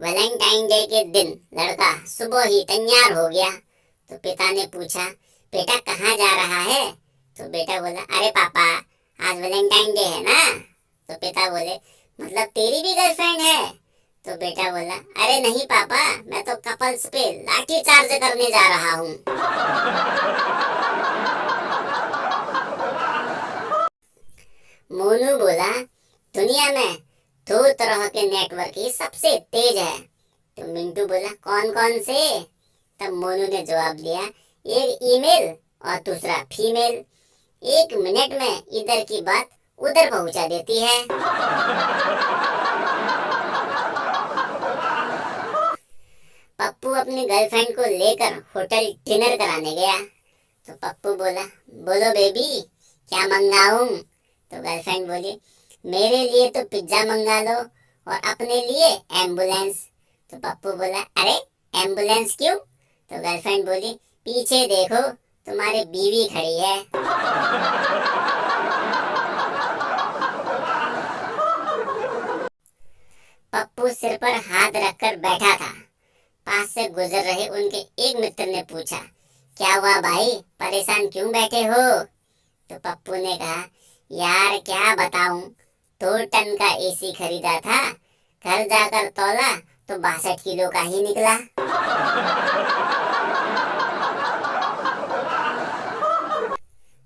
Valentine day के दिन लड़का सुबह ही तैयार हो गया। तो पिता ने पूछा, बेटा कहाँ जा रहा है? तो बेटा बोला, अरे पापा आज वैलेंटाइन डे है ना। तो पिता बोले, मतलब तेरी भी गर्लफ्रेंड है? तो बेटा बोला, अरे नहीं पापा, मैं तो कपल्स पे लाठी चार्ज करने जा रहा हूँ। मोनू बोला, दुनिया में दो तरह के नेटवर्क ही सबसे तेज है। तो मिंटू बोला, कौन कौन से? तब मोनू ने जवाब दिया, एक ईमेल और दूसरा फीमेल। 1 मिनट में इधर की बात उधर पहुंचा देती है। पप्पू अपनी गर्लफ्रेंड को लेकर होटल डिनर कराने गया। तो पप्पू बोला, बोलो बेबी क्या मंगाऊं? तो गर्लफ्रेंड बोली, मेरे लिए तो पिज्जा मंगा लो और अपने लिए एम्बुलेंस। तो पप्पू बोला, अरे एम्बुलेंस क्यों? तो गर्लफ्रेंड बोली, पीछे देखो तुम्हारी बीवी खड़ी है। पप्पू सिर पर हाथ रखकर बैठा था। पास से गुजर रहे उनके एक मित्र ने पूछा, क्या हुआ भाई, परेशान क्यों बैठे हो? तो पप्पू ने कहा, यार क्या बताऊं, 2 टन का एसी खरीदा था, घर जाकर तौला तो 62 किलो का ही निकला।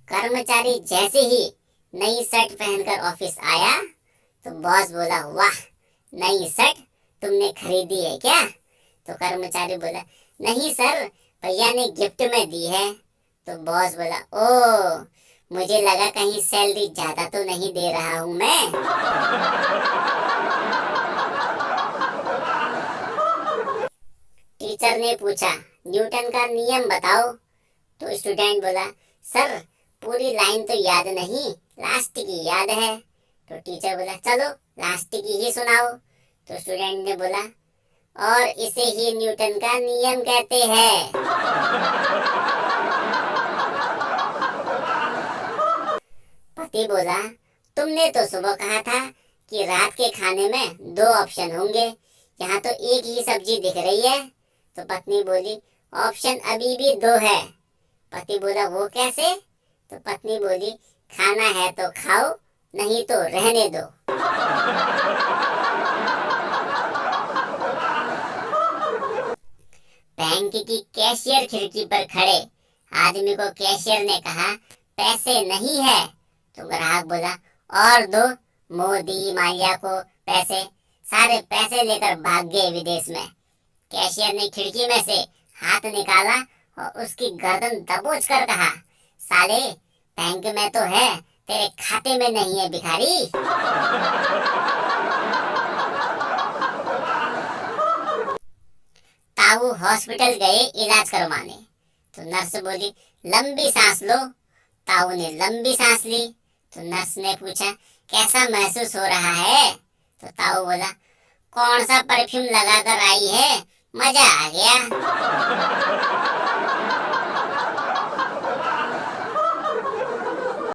कर्मचारी जैसे ही नई शर्ट पहनकर ऑफिस आया तो बॉस बोला, वाह नई शर्ट तुमने खरीदी है क्या? तो कर्मचारी बोला, नहीं सर, भैया ने गिफ्ट में दी है। तो बॉस बोला, ओ मुझे लगा कहीं सैलरी ज्यादा तो नहीं दे रहा हूं मैं। टीचर ने पूछा, न्यूटन का नियम बताओ। तो स्टूडेंट बोला, सर पूरी लाइन तो याद नहीं, लास्ट की याद है। तो टीचर बोला, चलो लास्ट की ही सुनाओ। तो स्टूडेंट ने बोला, और इसे ही न्यूटन का नियम कहते हैं। पति बोला, तुमने तो सुबह कहा था कि रात के खाने में 2 ऑप्शन होंगे, यहाँ तो एक ही सब्जी दिख रही है। तो पत्नी बोली, ऑप्शन अभी भी 2 है। पति बोला, वो कैसे? तो पत्नी बोली, खाना है तो खाओ, नहीं तो रहने दो। बैंक की कैशियर खिड़की पर खड़े आदमी को कैशियर ने कहा, पैसे नहीं है। तो ग्राहक बोला, और दो, मोदी माल्या को पैसे। सारे पैसे लेकर भाग गए विदेश में। कैशियर ने खिड़की में से हाथ निकाला और उसकी गर्दन दबोच कर कहा, साले बैंक में तो है, तेरे खाते में नहीं है भिखारी। ताऊ हॉस्पिटल गए इलाज करवाने। तो नर्स बोली, लंबी सांस लो। ताऊ ने लंबी सांस ली। तो नर्स ने पूछा, कैसा महसूस हो रहा है? तो ताऊ बोला, कौन सा परफ्यूम लगाकर आई है, मजा आ गया।